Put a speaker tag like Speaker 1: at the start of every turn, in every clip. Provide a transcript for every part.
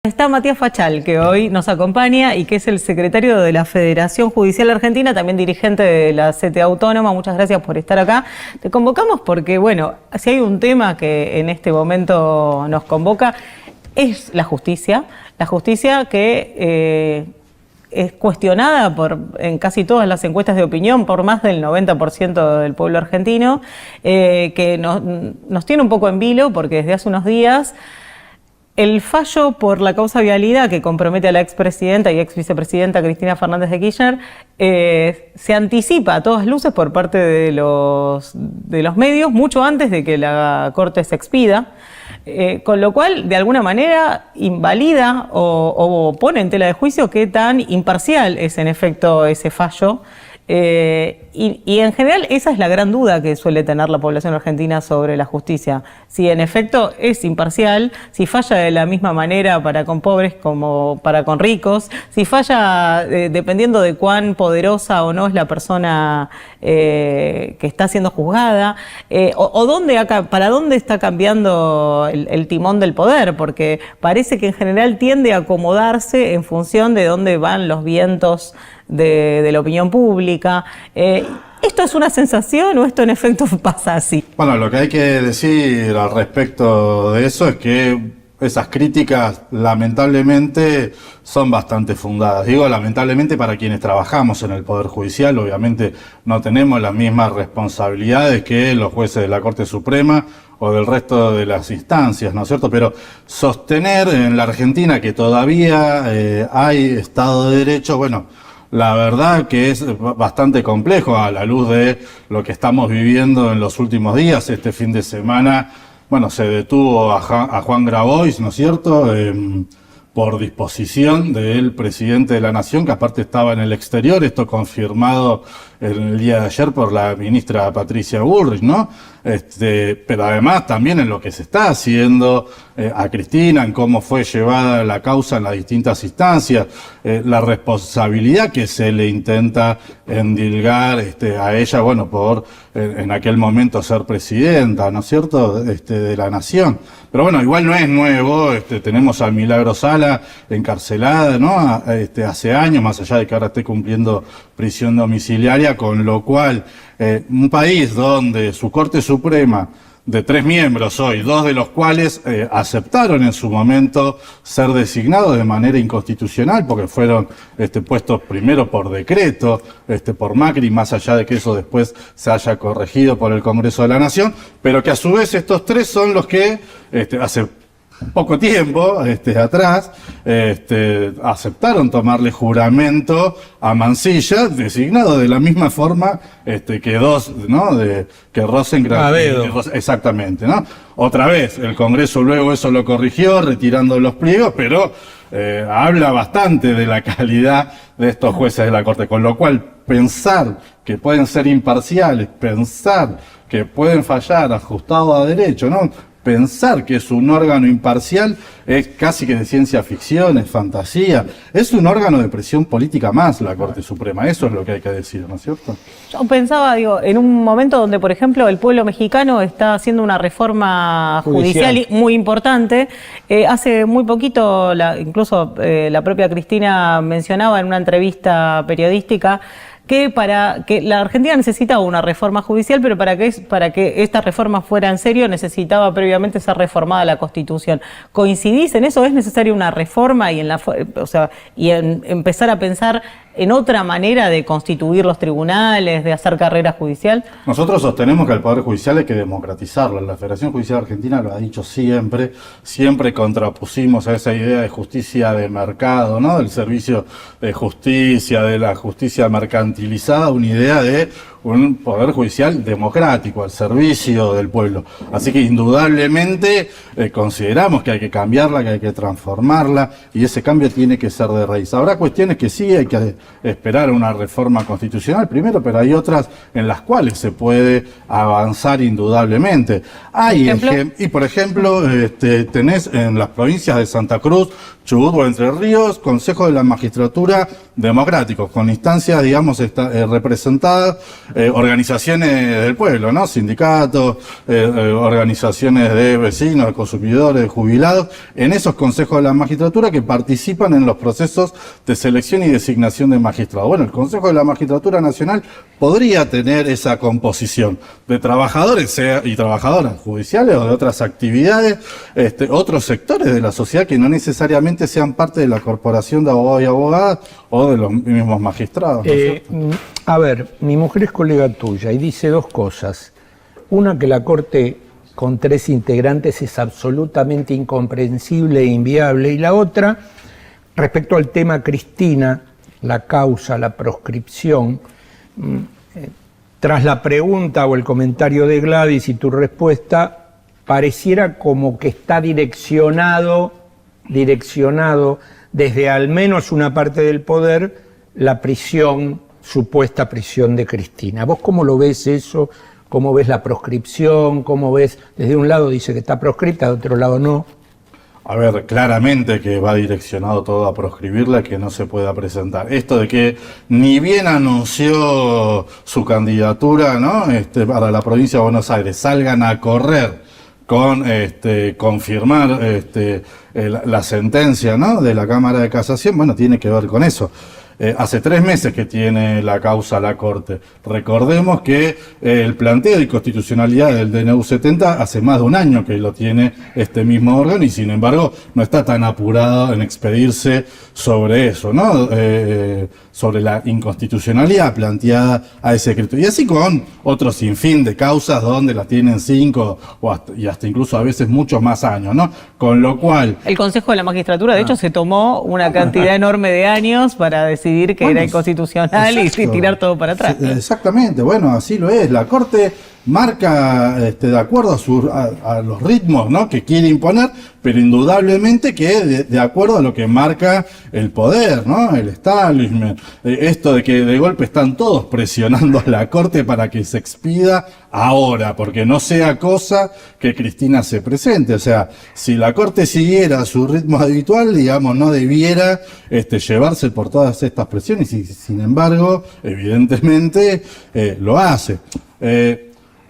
Speaker 1: Está Matías Fachal, que hoy nos acompaña y que es el secretario de la Federación Judicial Argentina, también dirigente de la CTA Autónoma. Muchas gracias por estar acá. Te convocamos porque, bueno, si hay un tema que en este momento nos convoca, es la justicia que es cuestionada en casi todas las encuestas de opinión por más del 90% del pueblo argentino, que nos tiene un poco en vilo porque desde hace unos días el fallo por la causa vialidad que compromete a la expresidenta y ex vicepresidenta Cristina Fernández de Kirchner se anticipa a todas luces por parte de los medios mucho antes de que la Corte se expida, con lo cual de alguna manera invalida o pone en tela de juicio qué tan imparcial es en efecto ese fallo. Y en general esa es la gran duda que suele tener la población argentina sobre la justicia. Si en efecto es imparcial, si falla de la misma manera para con pobres como para con ricos, si falla dependiendo de cuán poderosa o no es la persona que está siendo juzgada, para dónde está cambiando el timón del poder, porque parece que en general tiende a acomodarse en función de dónde van los vientos de la opinión pública. ¿Esto es una sensación o esto en efecto pasa así?
Speaker 2: Bueno, lo que hay que decir al respecto de eso es que esas críticas lamentablemente son bastante fundadas. Digo lamentablemente para quienes trabajamos en el Poder Judicial, obviamente no tenemos las mismas responsabilidades que los jueces de la Corte Suprema o del resto de las instancias, ¿no es cierto? Pero sostener en la Argentina que todavía hay Estado de Derecho, bueno, la verdad que es bastante complejo a la luz de lo que estamos viviendo en los últimos días. Este fin de semana, bueno, se detuvo a Juan Grabois, ¿no es cierto?, por disposición del presidente de la Nación, que aparte estaba en el exterior, esto confirmado el día de ayer por la ministra Patricia Bullrich, ¿no? Pero además también en lo que se está haciendo a Cristina, en cómo fue llevada la causa en las distintas instancias, la responsabilidad que se le intenta endilgar a ella, bueno, por en aquel momento ser presidenta, ¿no es cierto?, de la Nación. Pero bueno, igual no es nuevo, tenemos a Milagro Sala encarcelada, ¿no?, hace años, más allá de que ahora esté cumpliendo prisión domiciliaria, con lo cual un país donde su Corte Suprema, de 3 miembros hoy, 2 de los cuales aceptaron en su momento ser designados de manera inconstitucional porque fueron puestos primero por decreto, por Macri, más allá de que eso después se haya corregido por el Congreso de la Nación, pero que a su vez estos 3 son los que hace poco tiempo atrás aceptaron tomarle juramento a Mansilla, designado de la misma forma que 2, ¿no?, que Rosenkrantz, exactamente, ¿no? Otra vez el Congreso luego eso lo corrigió retirando los pliegos, pero habla bastante de la calidad de estos jueces de la Corte, con lo cual pensar que pueden ser imparciales, pensar que pueden fallar ajustado a derecho, ¿no?, pensar que es un órgano imparcial es casi que de ciencia ficción, es fantasía. Es un órgano de presión política más la Corte Suprema, eso es lo que hay que decir, ¿no es cierto?
Speaker 1: Yo pensaba, en un momento donde, por ejemplo, el pueblo mexicano está haciendo una reforma judicial muy importante. Hace muy poquito, incluso la propia Cristina mencionaba en una entrevista periodística que la Argentina necesitaba una reforma judicial, pero para que esta reforma fuera en serio necesitaba previamente ser reformada la Constitución. ¿Coincidís en eso? ¿Es necesaria una reforma y empezar a pensar en otra manera de constituir los tribunales, de hacer carrera judicial?
Speaker 2: Nosotros sostenemos que el Poder Judicial hay que democratizarlo. La Federación Judicial Argentina lo ha dicho siempre contrapusimos a esa idea de justicia de mercado, ¿no?, del servicio de justicia, de la justicia mercantilizada, una idea de un Poder Judicial democrático, al servicio del pueblo. Así que indudablemente consideramos que hay que cambiarla, que hay que transformarla, y ese cambio tiene que ser de raíz. Habrá cuestiones que sí hay que esperar una reforma constitucional primero, pero hay otras en las cuales se puede avanzar indudablemente. Por ejemplo, tenés en las provincias de Santa Cruz, Chubut o Entre Ríos, Consejo de la Magistratura democráticos, con instancias, digamos, representadas organizaciones del pueblo, ¿no? Sindicatos, organizaciones de vecinos, de consumidores, de jubilados, en esos consejos de la magistratura que participan en los procesos de selección y designación de magistrados. Bueno, el Consejo de la Magistratura Nacional podría tener esa composición de trabajadores y trabajadoras judiciales o de otras actividades, otros sectores de la sociedad que no necesariamente sean parte de la corporación de abogados y abogadas o de los mismos magistrados. ¿No
Speaker 3: a ver, mi mujer es colega tuya y dice dos cosas. Una, que la Corte con 3 integrantes es absolutamente incomprensible e inviable, y la otra, respecto al tema Cristina, la causa, la proscripción, tras la pregunta o el comentario de Gladys y tu respuesta, pareciera como que está direccionado desde al menos una parte del poder la prisión, supuesta prisión de Cristina. ¿Vos cómo lo ves eso? ¿Cómo ves la proscripción? ¿Cómo ves? Desde un lado dice que está proscripta, de otro lado no.
Speaker 2: A ver, claramente que va direccionado todo a proscribirla, que no se pueda presentar. Esto de que ni bien anunció su candidatura, ¿no? Para la provincia de Buenos Aires, salgan a correr con confirmar la sentencia, ¿no? De la Cámara de Casación, bueno, tiene que ver con eso. Hace 3 meses que tiene la causa la Corte. Recordemos que el planteo de inconstitucionalidad del DNU 70 hace más de un año que lo tiene este mismo órgano y sin embargo no está tan apurado en expedirse sobre eso, ¿no? Sobre la inconstitucionalidad planteada a ese criterio. Y así con otro sinfín de causas donde la tienen 5 y hasta incluso a veces muchos más años, ¿no? Con lo cual...
Speaker 1: El Consejo de la Magistratura, de hecho, se tomó una cantidad enorme de años para decidir que era inconstitucional y tirar todo para atrás.
Speaker 2: Exactamente, bueno, así lo es. La Corte marca de acuerdo a los ritmos, ¿no? Que quiere imponer, pero indudablemente que de acuerdo a lo que marca el poder, ¿no? El establishment. Esto de que de golpe están todos presionando a la Corte para que se expida ahora, porque no sea cosa que Cristina se presente. O sea, si la Corte siguiera su ritmo habitual, digamos, no debiera llevarse por todas estas presiones y sin embargo, evidentemente, lo hace.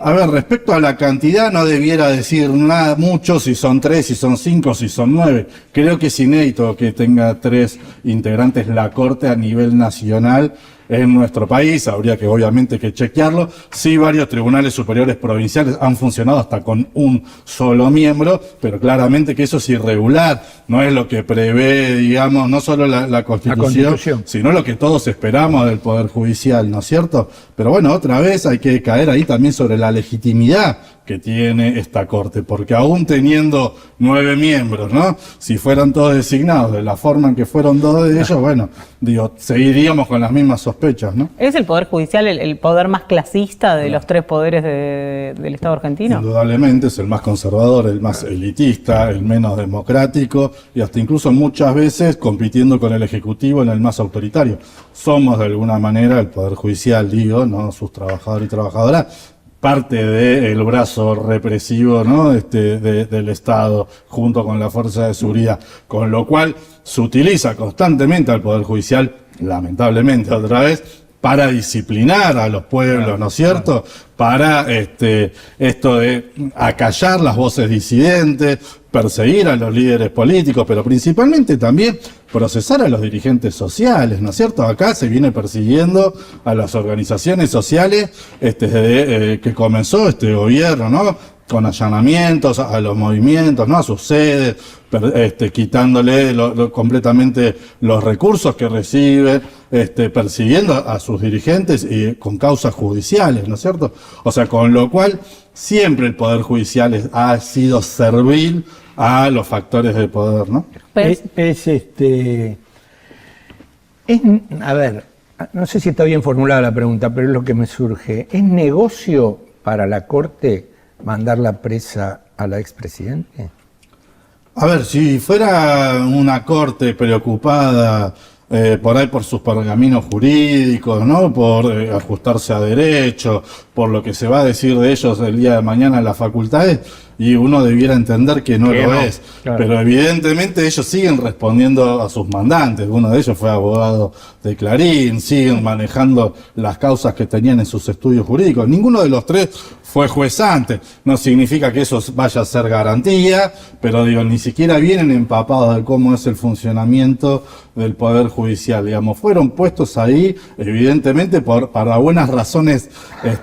Speaker 2: A ver, respecto a la cantidad, no debiera decir nada mucho si son 3, si son 5, si son 9. Creo que es inédito que tenga 3 integrantes la Corte a nivel nacional en nuestro país. Habría que obviamente que chequearlo. Sí, varios tribunales superiores provinciales han funcionado hasta con un solo miembro, pero claramente que eso es irregular. No es lo que prevé, digamos, no solo la Constitución, sino lo que todos esperamos del Poder Judicial, ¿no es cierto? Pero bueno, otra vez hay que caer ahí también sobre la legitimidad que tiene esta Corte, porque aún teniendo 9 miembros, ¿no? Si fueran todos designados de la forma en que fueron 2 de ellos, bueno, digo, seguiríamos con las mismas sospechas, ¿no?
Speaker 1: ¿Es el Poder Judicial el poder más clasista de los 3 poderes del Estado argentino?
Speaker 2: Indudablemente es el más conservador, el más elitista, el menos democrático y hasta incluso muchas veces compitiendo con el Ejecutivo en el más autoritario. Somos de alguna manera el Poder Judicial, digo, ¿no? Sus trabajadores y trabajadoras, parte del brazo represivo, ¿no? Del Estado junto con la fuerza de seguridad, con lo cual se utiliza constantemente al Poder Judicial, lamentablemente otra vez, para disciplinar a los pueblos, ¿no es cierto? Para esto de acallar las voces disidentes, perseguir a los líderes políticos, pero principalmente también procesar a los dirigentes sociales, ¿no es cierto? Acá se viene persiguiendo a las organizaciones sociales desde que comenzó este gobierno, ¿no? Con allanamientos a los movimientos, ¿no? A sus sedes, quitándole completamente los recursos que reciben, persiguiendo a sus dirigentes y con causas judiciales, ¿no es cierto? O sea, con lo cual siempre el Poder Judicial ha sido servil a los factores de poder, ¿no?
Speaker 3: A ver, no sé si está bien formulada la pregunta, pero es lo que me surge. ¿Es negocio para la Corte mandar la presa a la expresidente?
Speaker 2: A ver, si fuera una Corte preocupada por ahí por sus pergaminos jurídicos, ¿no? Por ajustarse a derecho, por lo que se va a decir de ellos el día de mañana en las facultades, y uno debiera entender que no lo es.
Speaker 3: Claro.
Speaker 2: Pero evidentemente ellos siguen respondiendo a sus mandantes. Uno de ellos fue abogado de Clarín, siguen manejando las causas que tenían en sus estudios jurídicos. Ninguno de los tres fue juez antes. No significa que eso vaya a ser garantía, pero digo, ni siquiera vienen empapados de cómo es el funcionamiento del Poder Judicial. Digamos, fueron puestos ahí, evidentemente, para buenas razones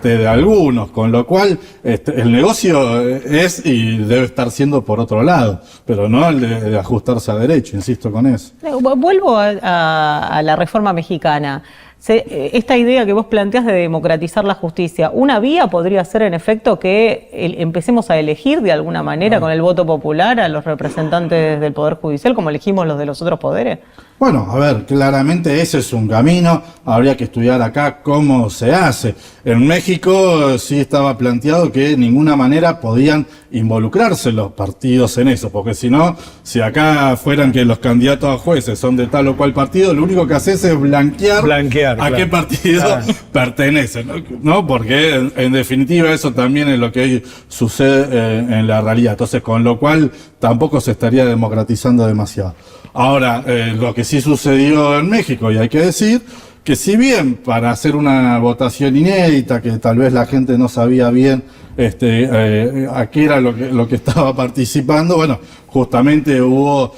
Speaker 2: de algunos, con lo cual el negocio es y debe estar siendo por otro lado, pero no el de ajustarse a derecho, insisto con eso.
Speaker 1: Vuelvo a la reforma mexicana. Esta idea que vos planteás de democratizar la justicia, ¿una vía podría ser en efecto que empecemos a elegir de alguna manera con el voto popular a los representantes del Poder Judicial como elegimos los de los otros poderes?
Speaker 2: Bueno, a ver, claramente ese es un camino, habría que estudiar acá cómo se hace. En México sí estaba planteado que de ninguna manera podían involucrarse los partidos en eso, porque si no, si acá fueran que los candidatos a jueces son de tal o cual partido, lo único que haces es blanquear a
Speaker 3: claro.
Speaker 2: qué partido pertenecen, ¿no? Porque en definitiva eso también es lo que hoy sucede en la realidad. Entonces, con lo cual tampoco se estaría democratizando demasiado. Ahora, lo que sí sucedió en México, y hay que decir que si bien para hacer una votación inédita, que tal vez la gente no sabía bien a qué era lo que estaba participando, bueno, justamente hubo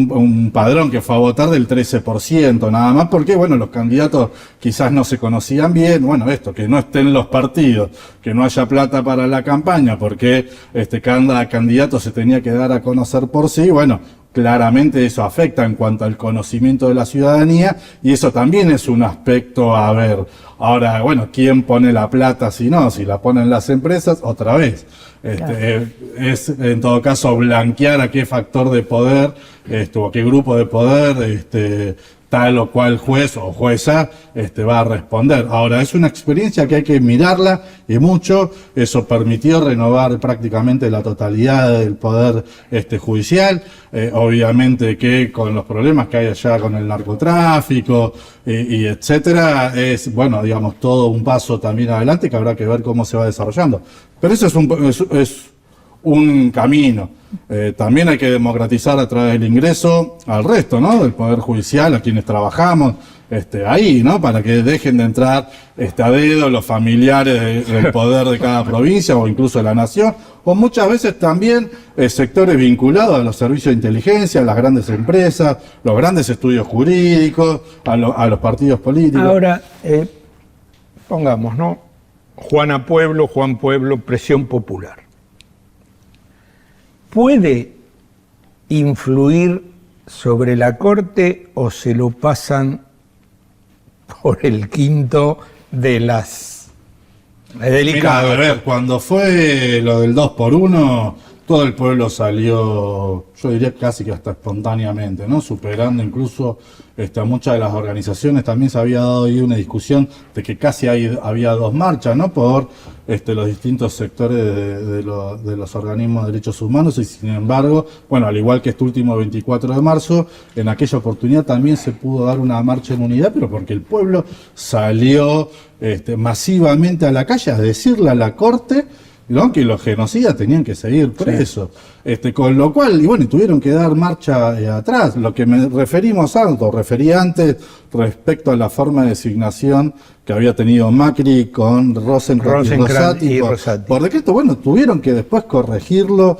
Speaker 2: un padrón que fue a votar del 13%, nada más porque, bueno, los candidatos quizás no se conocían bien, bueno, que no estén los partidos, que no haya plata para la campaña, porque cada candidato se tenía que dar a conocer por sí, bueno, claramente eso afecta en cuanto al conocimiento de la ciudadanía y eso también es un aspecto a ver. Ahora, bueno, ¿quién pone la plata si no? Si la ponen las empresas, otra vez. Es en todo caso blanquear a qué factor de poder, o qué grupo de poder, tal o cual juez o jueza va a responder. Ahora, es una experiencia que hay que mirarla y mucho. Eso permitió renovar prácticamente la totalidad del poder judicial. Obviamente que con los problemas que hay allá con el narcotráfico y etcétera, es, bueno, digamos, todo un paso también adelante que habrá que ver cómo se va desarrollando. Pero eso es un camino. También hay que democratizar a través del ingreso al resto, ¿no? Del Poder Judicial, a quienes trabajamos ahí, ¿no? Para que dejen de entrar a dedo los familiares del poder de cada provincia o incluso de la nación, o muchas veces también sectores vinculados a los servicios de inteligencia, a las grandes empresas, los grandes estudios jurídicos, a los partidos políticos.
Speaker 3: Ahora, pongamos, ¿no? Juan Pueblo, presión popular. ¿Puede influir sobre la Corte o se lo pasan por el quinto de las... Es delicado.
Speaker 2: Mirá, a ver, cuando fue lo del 2x1, todo el pueblo salió, yo diría casi que hasta espontáneamente, ¿no? Superando incluso a muchas de las organizaciones. También se había dado ahí una discusión de que casi había dos marchas, ¿no? Por los distintos sectores de los organismos de derechos humanos y sin embargo, bueno, al igual que este último 24 de marzo, en aquella oportunidad también se pudo dar una marcha en unidad, pero porque el pueblo salió masivamente a la calle a decirle a la Corte, ¿no?, que los genocidas tenían que seguir presos. Sí. Con lo cual, y bueno, tuvieron que dar marcha atrás. Lo que me referí antes respecto a la forma de designación que había tenido Macri con Rosenkrantz y Rosati. Por decreto, bueno, tuvieron que después corregirlo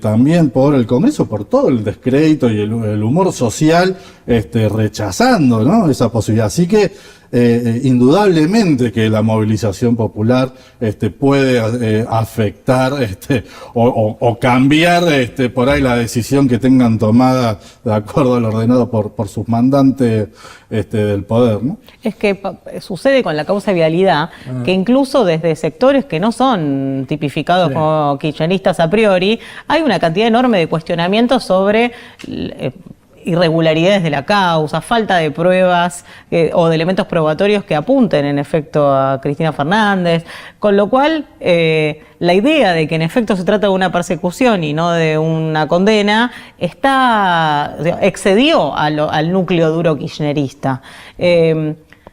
Speaker 2: también por el Congreso, por todo el descrédito y el humor social, rechazando, ¿no?, esa posibilidad. Así que indudablemente que la movilización popular puede afectar o cambiar por ahí la decisión que tengan tomada de acuerdo al ordenado por sus mandantes del poder, ¿no? Es que
Speaker 1: sucede con la causa de vialidad que incluso desde sectores que no son tipificados como kirchneristas a priori, hay una cantidad enorme de cuestionamientos sobre irregularidades de la causa, falta de pruebas o de elementos probatorios que apunten en efecto a Cristina Fernández, con lo cual la idea de que en efecto se trata de una persecución y no de una condena excedió al núcleo duro kirchnerista.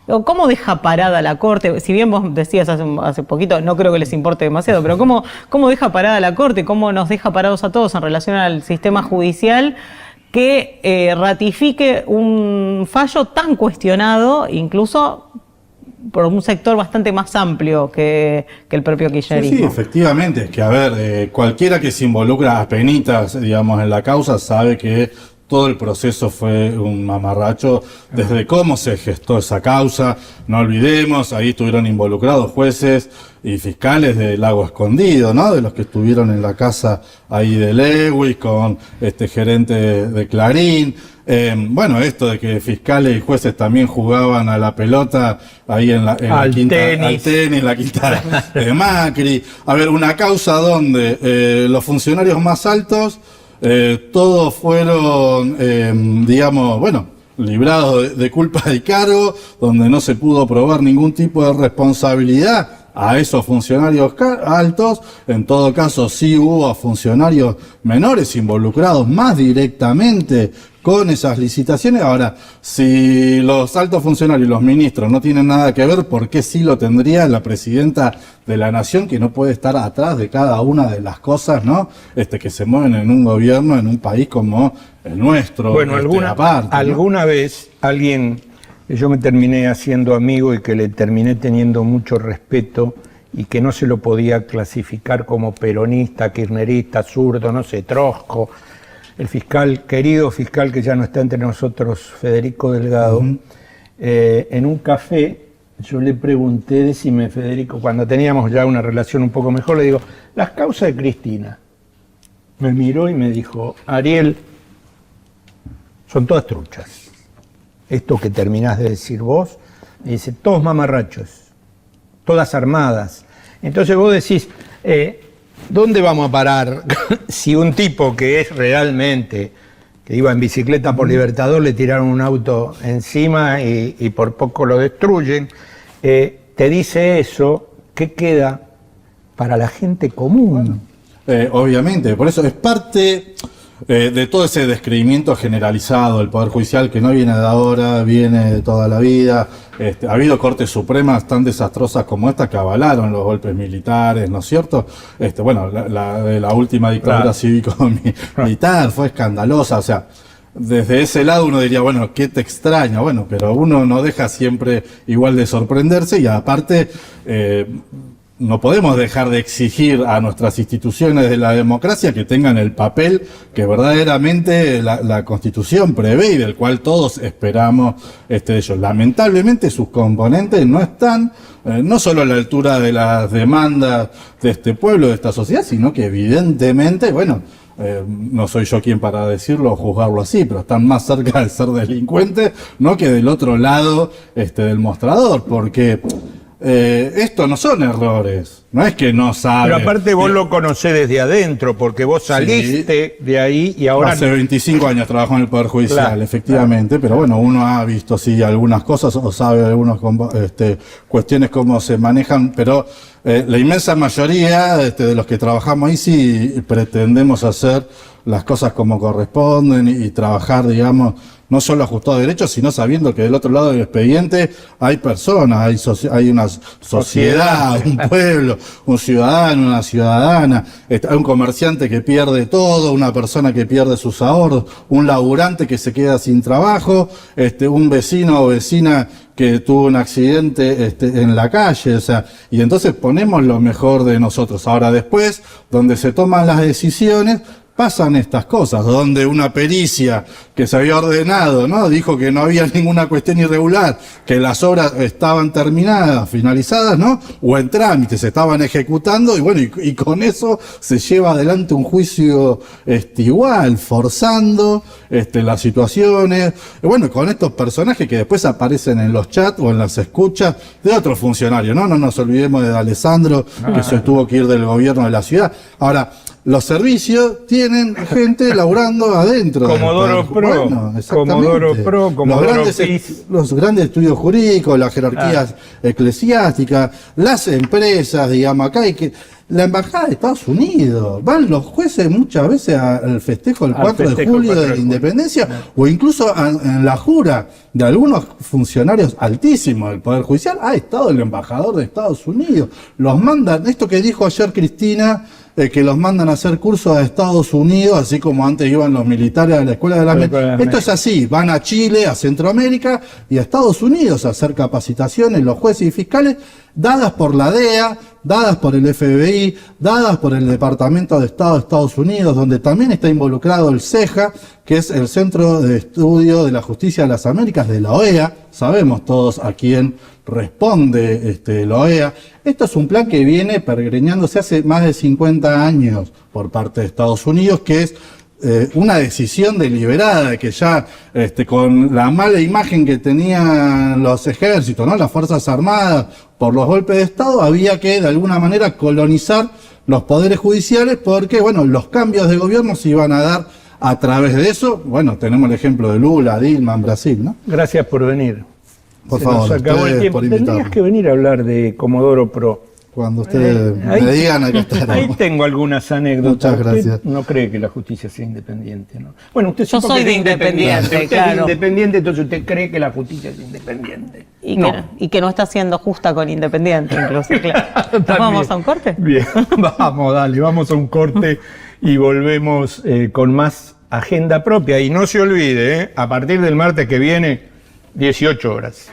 Speaker 1: ¿Cómo deja parada la Corte? Si bien vos decías hace poquito, no creo que les importe demasiado, pero ¿cómo deja parada la Corte? ¿Cómo nos deja parados a todos en relación al sistema judicial que ratifique un fallo tan cuestionado, incluso por un sector bastante más amplio que el propio kirchnerismo?
Speaker 2: Sí, efectivamente. Es que, a ver, cualquiera que se involucra a penitas, digamos, en la causa sabe que todo el proceso fue un mamarracho desde cómo se gestó esa causa. No olvidemos, ahí estuvieron involucrados jueces y fiscales de Lago Escondido, ¿no? De los que estuvieron en la casa ahí de Lewis con gerente de Clarín. Bueno, esto de que fiscales y jueces también jugaban a la pelota ahí en la quinta, al tenis, la quinta de Macri. A ver, una causa donde los funcionarios más altos todos fueron, digamos, bueno, librados de culpa y cargo, donde no se pudo probar ningún tipo de responsabilidad a esos funcionarios altos. En todo caso, sí hubo funcionarios menores involucrados más directamente con esas licitaciones. Ahora, si los altos funcionarios, los ministros, no tienen nada que ver, ¿por qué sí lo tendría la presidenta de la Nación, que no puede estar atrás de cada una de las cosas, ¿no? Que se mueven en un gobierno, en un país como el nuestro?
Speaker 3: Bueno, alguna vez alguien que yo me terminé haciendo amigo y que le terminé teniendo mucho respeto y que no se lo podía clasificar como peronista, kirchnerista, zurdo, no sé, trosco, el fiscal, querido fiscal que ya no está entre nosotros, Federico Delgado, en un café yo le pregunté, decime Federico, cuando teníamos ya una relación un poco mejor, le digo, las causas de Cristina. Me miró y me dijo, Ariel, son todas truchas. Esto que terminás de decir vos, me dice, todos mamarrachos, todas armadas. Entonces vos decís, ¿dónde vamos a parar si un tipo que es realmente, que iba en bicicleta por Libertador, le tiraron un auto encima y por poco lo destruyen, te dice eso? ¿Qué queda para la gente común?
Speaker 2: Obviamente, por eso es parte de todo ese descreimiento generalizado del Poder Judicial, que no viene de ahora, viene de toda la vida. Ha habido Cortes Supremas tan desastrosas como esta que avalaron los golpes militares, ¿no es cierto? Bueno, la última dictadura cívico-militar fue escandalosa. O sea, desde ese lado uno diría, bueno, ¿qué te extraña? Bueno, pero uno no deja siempre igual de sorprenderse, y aparte no podemos dejar de exigir a nuestras instituciones de la democracia que tengan el papel que verdaderamente la Constitución prevé y del cual todos esperamos de ellos. Lamentablemente sus componentes no están no solo a la altura de las demandas de este pueblo, de esta sociedad, sino que evidentemente, bueno, no soy yo quien para decirlo o juzgarlo así, pero están más cerca de ser delincuentes, ¿no?, que del otro lado del mostrador, porque esto no son errores, no es que no saben.
Speaker 3: Pero aparte vos lo conocés desde adentro, porque vos saliste de ahí y ahora...
Speaker 2: Hace 25 años trabajo en el Poder Judicial, claro, efectivamente, pero bueno, uno ha visto sí algunas cosas o sabe algunas cuestiones cómo se manejan, pero la inmensa mayoría de los que trabajamos ahí sí pretendemos hacer las cosas como corresponden y trabajar, digamos, no solo ajustado a derechos, sino sabiendo que del otro lado del expediente hay personas, hay una sociedad, un pueblo, un ciudadano, una ciudadana, hay un comerciante que pierde todo, una persona que pierde sus ahorros, un laburante que se queda sin trabajo, un vecino o vecina que tuvo un accidente en la calle, o sea, y entonces ponemos lo mejor de nosotros. Ahora después, donde se toman las decisiones, pasan estas cosas, donde una pericia que se había ordenado, ¿no?, dijo que no había ninguna cuestión irregular, que las obras estaban terminadas, finalizadas, ¿no?, o en trámite, se estaban ejecutando, y bueno, y con eso se lleva adelante un juicio igual, forzando las situaciones, y bueno, con estos personajes que después aparecen en los chats o en las escuchas de otros funcionarios, ¿no? No nos olvidemos de Alessandro, que se tuvo que ir del gobierno de la ciudad. Ahora, los servicios tienen gente laburando adentro.
Speaker 3: Comodoro Pro,
Speaker 2: exactamente.
Speaker 3: Comodoro Pro, Comodoro
Speaker 2: Los grandes estudios jurídicos, las jerarquías eclesiásticas, las empresas, digamos, acá hay que... La Embajada de Estados Unidos, van los jueces muchas veces al festejo del 4 de julio de la Independencia, o incluso en la jura de algunos funcionarios altísimos del Poder Judicial, ha estado el embajador de Estados Unidos. Los mandan, esto que dijo ayer Cristina, que los mandan a hacer cursos a Estados Unidos, así como antes iban los militares a la Escuela de la América. Esto es así, van a Chile, a Centroamérica y a Estados Unidos a hacer capacitaciones, los jueces y fiscales, dadas por la DEA, dadas por el FBI, dadas por el Departamento de Estado de Estados Unidos, donde también está involucrado el CEJA, que es el Centro de Estudio de la Justicia de las Américas de la OEA. Sabemos todos a quién responde la OEA. Esto es un plan que viene peregrinándose hace más de 50 años por parte de Estados Unidos, que es una decisión deliberada, que ya con la mala imagen que tenían los ejércitos, ¿no?, las Fuerzas Armadas, por los golpes de Estado, había que de alguna manera colonizar los poderes judiciales, porque bueno, los cambios de gobierno se iban a dar a través de eso. Bueno, tenemos el ejemplo de Lula, Dilma en Brasil, ¿no?
Speaker 3: Gracias por venir.
Speaker 2: Por favor,
Speaker 3: nos acabó el tiempo. Tendrías que venir a hablar de Comodoro Pro.
Speaker 2: Cuando ustedes me digan, acá estaremos.
Speaker 3: Ahí tengo algunas anécdotas.
Speaker 2: Muchas gracias.
Speaker 3: Usted no cree que la justicia sea independiente, ¿no? Bueno, usted
Speaker 1: Yo soy de independiente,
Speaker 3: Usted
Speaker 1: claro.
Speaker 3: es independiente, entonces usted cree que la justicia es independiente.
Speaker 1: Y que no está siendo justa con Independiente, incluso, claro. ¿Nos vamos a un corte?
Speaker 3: Bien, vamos, dale, vamos a un corte y volvemos con más agenda propia. Y no se olvide, a partir del martes que viene, 18 horas.